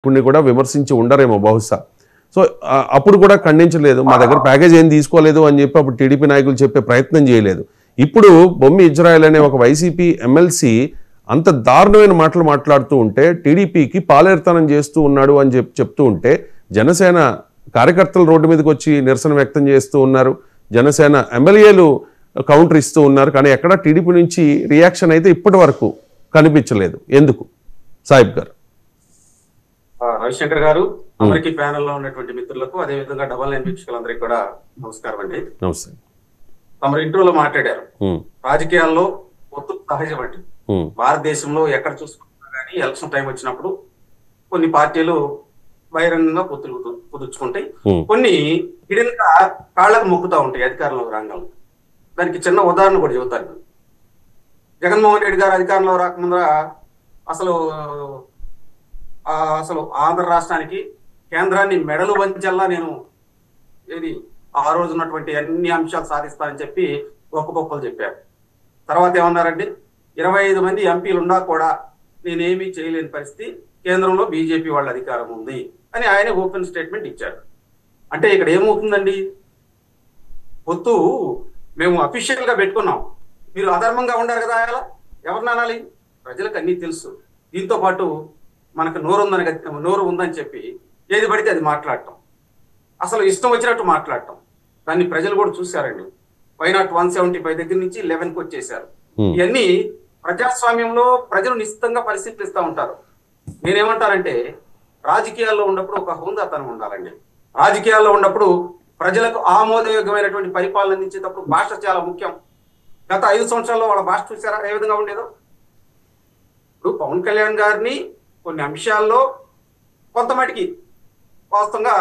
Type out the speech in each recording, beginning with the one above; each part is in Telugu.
కొన్ని కూడా విమర్శించి ఉండరేమో బహుశా. సో అప్పుడు కూడా ఖండించలేదు, మా దగ్గర ప్యాకేజ్ ఏం తీసుకోలేదు అని చెప్పి అప్పుడు టీడీపీ నాయకులు చెప్పే ప్రయత్నం చేయలేదు. ఇప్పుడు బొమ్మి ఇజ్రాయెల్ అనే ఒక వైసీపీ ఎమ్మెల్సీ అంత దారుణమైన మాటలు మాట్లాడుతూ ఉంటే, టీడీపీకి పాలేరుతనం చేస్తూ ఉన్నాడు అని చెప్తూ ఉంటే, జనసేన కార్యకర్తలు రోడ్డు మీదకి వచ్చి నిరసన వ్యక్తం చేస్తూ ఉన్నారు, జనసేన ఎమ్మెల్యేలు కౌంటర్ ఇస్తూ ఉన్నారు. కానీ ఎక్కడ టీడీపీ నుంచి రియాక్షన్ అయితే ఇప్పటి వరకు కనిపించలేదు. ఎందుకు సాహిబ్ గారు? రవిశంకర్ గారు, అమెరికా ప్యానెల్ లో ఉన్నటువంటి మిత్రులకు, అదే విధంగా డబల్ నైన్ వీక్షకులందరికీ కూడా నమస్కారం అండి. నమస్తే. తమ ఇంట్రోలో మాట్లాడారు, రాజకీయాల్లో ఒత్తిడి సహజం అండి. భారతదేశంలో ఎక్కడ చూసుకున్నా కానీ ఎలక్షన్ టైం వచ్చినప్పుడు కొన్ని పార్టీలు బహిరంగంగా పొత్తులు కుదుర్చుకుంటాయి, కొన్ని హిడెన్ గా కాళ్లకు మొక్కుతా ఉంటాయి అధికారంలో రంగంలో. దానికి చిన్న ఉదాహరణ కూడా చెబుతాను. జగన్మోహన్ రెడ్డి గారు అధికారంలో రాకముందర అసలు ఆంధ్ర రాష్ట్రానికి కేంద్రాన్ని మెడలు వంచల్లా నేను ఆ రోజు ఉన్నటువంటి అన్ని అంశాలు సాధిస్తానని చెప్పి గొప్పలు చెప్పారు. తర్వాత ఏమన్నారండి, 25 మంది ఎంపీలు ఉన్నా కూడా నేనేమీ చేయలేని పరిస్థితి, కేంద్రంలో బీజేపీ వాళ్ళ అధికారం ఉంది అని ఆయన ఓపెన్ స్టేట్మెంట్ ఇచ్చారు. అంటే ఇక్కడ ఏమవుతుందండి, పొత్తు మేము అఫీషియల్ గా పెట్టుకున్నాం, మీరు అధర్మంగా ఉండారు కదా, అలా ఎవరిని అనాలి? ప్రజలకు అన్నీ తెలుసు. దీంతో పాటు మనకు నోరు ఉందని చెప్పి ఏది పడితే అది మాట్లాడటం, అసలు ఇష్టం వచ్చినట్టు మాట్లాడటం, దాన్ని ప్రజలు కూడా చూశారండి. వైనాట్ 175 దగ్గర నుంచి 11కి వచ్చేసారు. ఇవన్నీ ప్రజాస్వామ్యంలో ప్రజలు నిశ్చితంగా పరిశీలిస్తూ ఉంటారు. నేనేమంటానంటే, రాజకీయాల్లో ఉన్నప్పుడు ఒక హోందాతనం ఉండాలండి. రాజకీయాల్లో ఉన్నప్పుడు ప్రజలకు ఆమోదయోగ్యమైనటువంటి పరిపాలన అందించేటప్పుడు భాష చాలా ముఖ్యం. గత 5 సంవత్సరాల్లో వాళ్ళ భాష చూసారా ఏ విధంగా ఉండేదో? ఇప్పుడు పవన్ కళ్యాణ్ గారిని కొన్ని అంశాల్లో కొంతమటికి వాస్తవంగా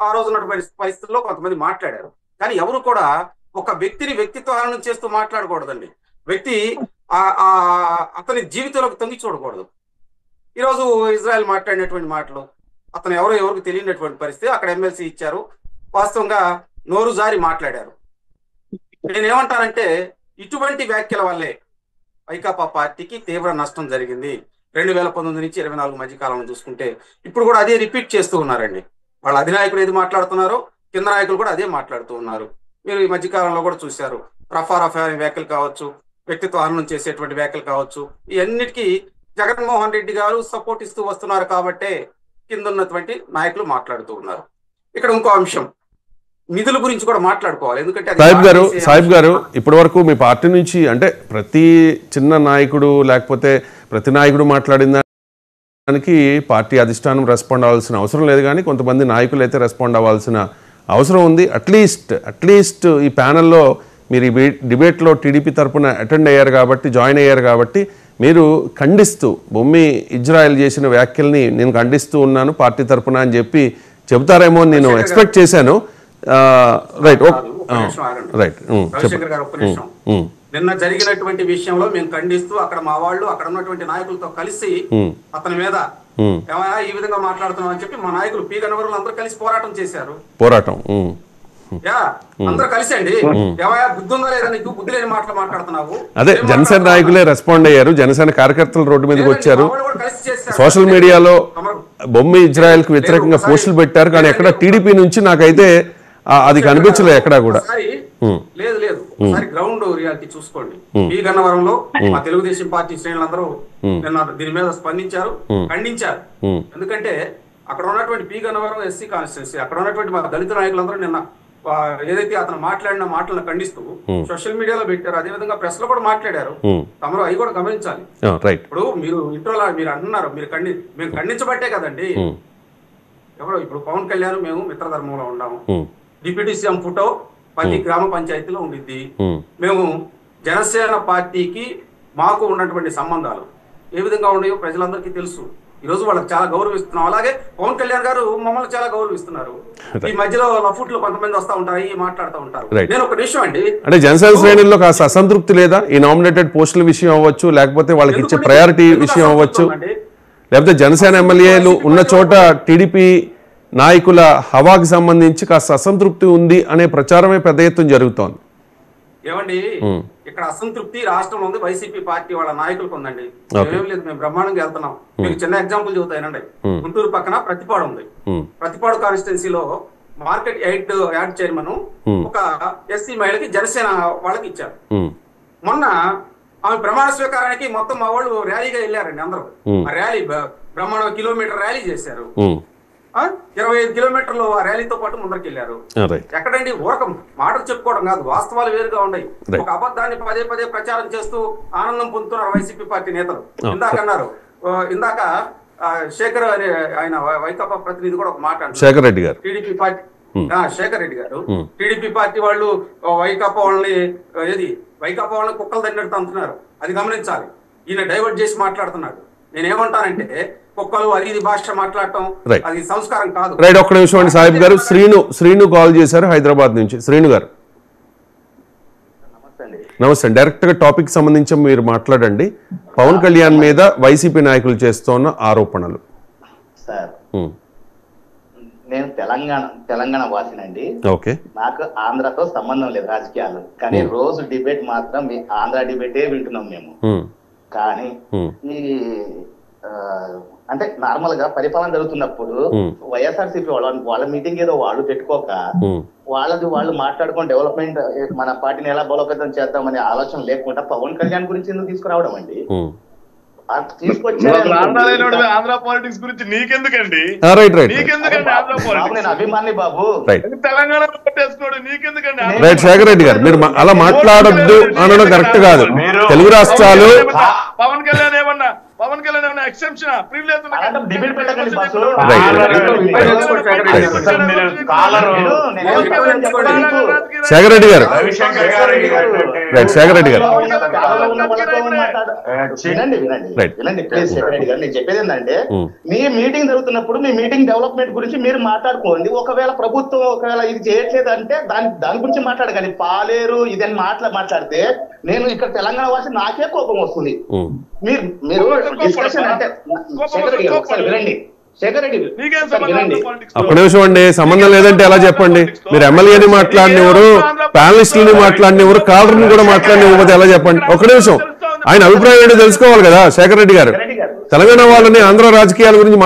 ఆ రోజు ఉన్నటువంటి పరిస్థితుల్లో కొంతమంది మాట్లాడారు. కానీ ఎవరు కూడా ఒక వ్యక్తిని వ్యక్తిత్వం చేస్తూ మాట్లాడకూడదండి. వ్యక్తి అతని జీవితంలోకి తొంగి చూడకూడదు. ఈరోజు ఇజ్రాయెల్ మాట్లాడినటువంటి మాటలు అతను ఎవరికి తెలియనటువంటి పరిస్థితి. అక్కడ ఎమ్మెల్సీ ఇచ్చారు, వాస్తవంగా నోరు జారి మాట్లాడారు. నేనేమంటానంటే, ఇటువంటి వ్యాఖ్యల వల్లే వైకాపా పార్టీకి తీవ్ర నష్టం జరిగింది. 2019 నుంచి 24 మధ్య కాలంలో చూసుకుంటే ఇప్పుడు కూడా అదే రిపీట్ చేస్తూ ఉన్నారండి. వాళ్ళ అధినాయకులు ఏది మాట్లాడుతున్నారో కింద నాయకులు కూడా అదే మాట్లాడుతూ ఉన్నారు. మీరు ఈ మధ్యకాలంలో కూడా చూశారు, రఫా అనే వ్యాఖ్యలు కావచ్చు, వ్యక్తిత్వ హననం చేసేటువంటి వ్యాఖ్యలు కావచ్చు, ఇవన్నిటికీ జగన్మోహన్ రెడ్డి గారు సపోర్ట్ ఇస్తూ వస్తున్నారు కాబట్టే కింద ఉన్నటువంటి నాయకులు మాట్లాడుతూ ఉన్నారు. ఇక్కడ ఇంకో అంశం, నిధుల గురించి కూడా మాట్లాడుకోవాలి. ఎందుకంటే సాహిబ్ గారు ఇప్పటి వరకు మీ పార్టీ నుంచి, అంటే ప్రతి చిన్న నాయకుడు లేకపోతే ప్రతి నాయకుడు మాట్లాడిన దానికి పార్టీ అధిష్టానం రెస్పాండ్ అవ్వాల్సిన అవసరం లేదు, కానీ కొంతమంది నాయకులు అయితే రెస్పాండ్ అవ్వాల్సిన అవసరం ఉంది. అట్లీస్ట్ ఈ ప్యానెల్లో మీరు ఈ డిబేట్లో టీడీపీ తరఫున అటెండ్ అయ్యారు కాబట్టి, జాయిన్ అయ్యారు కాబట్టి, మీరు ఖండిస్తూ బొమ్మి ఇజ్రాయెల్ చేసిన వ్యాఖ్యల్ని నేను ఖండిస్తూ ఉన్నాను పార్టీ తరఫున అని చెప్పి చెబుతారేమో నేను ఎక్స్పెక్ట్ చేశాను. నిన్న జరిగినటువంటి విషయంలో మేము ఖండిస్తూ అక్కడ మా వాళ్ళు అక్కడ ఉన్నటువంటి నాయకులతో కలిసి అతని మీద ఈ విధంగా మాట్లాడుతున్నాం అని చెప్పి మా నాయకులు పి గన్నవరం అందరూ కలిసి పోరాటం చేశారు. అందరూ కలిసి అండి, బుద్ధి ఉందా లేదా నీకు, బుద్ధి లేని మాటలు మాట్లాడుతున్నావు. అదే జనసేన నాయకులే రెస్పాండ్ అయ్యారు, జనసేన కార్యకర్తలు రోడ్డు మీదకి వచ్చారు, సోషల్ మీడియాలో బొమ్మి ఇజ్రాయెల్ కు వ్యతిరేకంగా పోస్టులు పెట్టారు. కానీ ఎక్కడ టీడీపీ నుంచి నాకైతే అది కనిపించలేదు ఎక్కడా కూడా. లేదు ఒకసారి గ్రౌండ్ రియాలిటీ చూసుకోండి. పి గన్నవరంలో మా తెలుగుదేశం పార్టీ శ్రేణులందరూ నిన్న దీని మీద స్పందించారు, ఖండించారు. ఎందుకంటే అక్కడ ఉన్నటువంటి పి గన్నవరం ఎస్సీ కాన్స్టిట్యున్సీ, అక్కడ ఉన్నటువంటి మా దళిత నాయకులందరూ నిన్న ఏదైతే అతను మాట్లాడిన మాటలను ఖండిస్తూ సోషల్ మీడియాలో పెట్టారు, అదే విధంగా ప్రెస్ లో కూడా మాట్లాడారు. తమరు అవి కూడా గమనించాలి. ఇప్పుడు మీరు ఇంట్రోలో మీరు అంటున్నారు, మేము ఖండించబట్టే కదండి. ఎవరో ఇప్పుడు పవన్ కళ్యాణ్ మేము మిత్రధర్మంలో ఉన్నాము, డిప్యూటీ సీఎం ఫోటో ప్రతి గ్రామ పంచాయతీలో ఉండిద్ది. మేము జనసేన పార్టీకి మాకు ఉన్నటువంటి సంబంధాలు ఏ విధంగా ఉన్నాయో ప్రజలందరికీ తెలుసు. ఈ రోజు వాళ్ళకి చాలా గౌరవిస్తున్నాం. అలాగే పవన్ కళ్యాణ్ గారు మమ్మల్ని చాలా గౌరవిస్తున్నారు. ఈ మధ్యలో లఫుట్లు కొంతమంది వస్తా ఉంటారు, మాట్లాడుతూ ఉంటారు. నేను ఒక విషయం అండి, అంటే జనసేన శ్రేణుల్లో కాస్త అసంతృప్తి లేదా? ఈ నామినేటెడ్ పోస్టుల విషయం అవ్వచ్చు, లేకపోతే వాళ్ళకి ఇచ్చే ప్రయారిటీ విషయం అవ్వచ్చు, లేకపోతే జనసేన ఎమ్మెల్యేలు ఉన్న చోట టీడీపీ నాయకుల హవాకి సంబంధించి కాస్త అసంతృప్తి ఉంది అనే ప్రచారమే పెద్ద ఎత్తున జరుగుతోంది. ఏమండి ఇక్కడ అసంతృప్తి రాష్ట్రంలో ఉంది, వైసీపీ పార్టీ వాళ్ళ నాయకులకు ఉందండి. ఏం లేదు, మేము బ్రహ్మాండంగా వెళ్తున్నాం. మీకు చిన్న ఎగ్జాంపుల్ చెబుతాయనండి. గుంటూరు పక్కన ప్రతిపాడు ఉంది. ప్రతిపాడు కాన్స్టిట్యున్సీలో మార్కెట్ యాడ్ చైర్మన్ ఒక ఎస్సీ మహిళకి జనసేన వాళ్ళకి ఇచ్చారు. మొన్న ఆమె ప్రమాణ స్వీకారానికి మొత్తం మా వాళ్ళు ర్యాలీగా వెళ్ళారండి. అందరూ ఆ ర్యాలీ బ్రహ్మాండ కిలోమీటర్ ర్యాలీ చేశారు. 25 కిలోమీటర్లు ఆ ర్యాలీతో పాటు ముందరికి వెళ్ళారు. ఎక్కడండి ఊరకం మాటలు చెప్పుకోవడం కాదు, వాస్తవాలు వేరుగా ఉన్నాయి. ఒక అబద్ధాన్ని పదే పదే ప్రచారం చేస్తూ ఆనందం పొందుతున్నారు వైసీపీ పార్టీ నేతలు. ఇందాక శేఖర్ అనే ఆయన వైకాపా ప్రతినిధి కూడా ఒక మాట అంటారు. శేఖర్ రెడ్డి గారు శేఖర్ రెడ్డి గారు టీడీపీ పార్టీ వాళ్ళు వైకాపా వాళ్ళని కుక్కలు తన్నట్టు అంటున్నారు. అది గమనించాలి. ఈయన డైవర్ట్ చేసి మాట్లాడుతున్నాడు. నేనేమంటానంటే కుక్కలు అది ఇది భాష మాట్లాడటం అది సంస్కారం కాదు. రైట్, ఒక్క నిమిషం అండి సాహిబ్ గారు. శ్రీను కాల్ చేశారు హైదరాబాద్ నుంచి. శ్రీను గారు నమస్తే. డైరెక్ట్ గా టాపిక్ సంబంధించి మీరు మాట్లాడండి. పవన్ కళ్యాణ్ మీద వైసీపీ నాయకులు చేస్తున్న ఆరోపణలు. సార్, నేను తెలంగాణ వాసినండి. ఓకే, నాకు ఆంధ్రతో సంబంధం లేదు రాజకీయాలు, కానీ రోజు డిబేట్ మాత్రం ఆంధ్ర డిబేటే వింటున్నాం మేము. కానీ ఈ అంటే నార్మల్ గా పరిపాలన జరుగుతున్నప్పుడు వైఎస్ఆర్సీపీ వాళ్ళ మీటింగ్ ఏదో వాళ్ళు పెట్టుకోక వాళ్ళు మాట్లాడుకొని డెవలప్మెంట్ మన పార్టీని ఎలా బలోపేతం చేద్దామనే ఆలోచన లేకుండా పవన్ కళ్యాణ్ గురించి ఎందుకు తీసుకురావడం అండి? ఆంధ్ర పాలిటిక్స్ గురించి నీకెందుకండి? నేను అభిమాని బాబు, తెలంగాణ పెట్టేసుకోడు నీకెందుకండి? రైట్, శేఖర్ రెడ్డి గారు మీరు అలా మాట్లాడొద్దు అనడం కరెక్ట్ కాదు. తెలుగు రాష్ట్రాలు పవన్ కళ్యాణ్ ఏమన్నా ఎక్సెప్షన్ డిబేట్ పెట్టకండి బాసు. శేఖర్ రెడ్డి గారు శేఖర్ రెడ్డి గారు వినండి ప్లీజ్. శేఖర్ రెడ్డి గారు నేను చెప్పేది ఏంటంటే, మీ మీటింగ్ జరుగుతున్నప్పుడు మీ మీటింగ్ డెవలప్మెంట్ గురించి మీరు మాట్లాడుకోండి. ఒకవేళ ప్రభుత్వం ఇది చేయట్లేదు అంటే దాని గురించి మాట్లాడగాని పాలేరు ఇదని మాట్లాడితే నేను ఇక్కడ తెలంగాణ వాసి నాకే కోపం వస్తుంది. మీరు డిస్కషన్ అంటే శేఖర్ రెడ్డి గారు ఒకసారి వినండి. శేఖర్ రెడ్డి వినండి. ఒక్క నిమిషం అండి. సంబంధం లేదంటే ఎలా చెప్పండి? మీరు ఎమ్మెల్యేని మాట్లాడినవారు, ప్యానలిస్టులని మాట్లాడినవారు, కాలర్ని కూడా మాట్లాడినవ్వకపోతే ఎలా చెప్పండి? ఒక్క నిమిషం, ఆయన అభిప్రాయం ఏంటో తెలుసుకోవాలి కదా శేఖర్ రెడ్డి గారు. తెలంగాణ వాళ్ళని ఆంధ్ర రాజకీయాల గురించి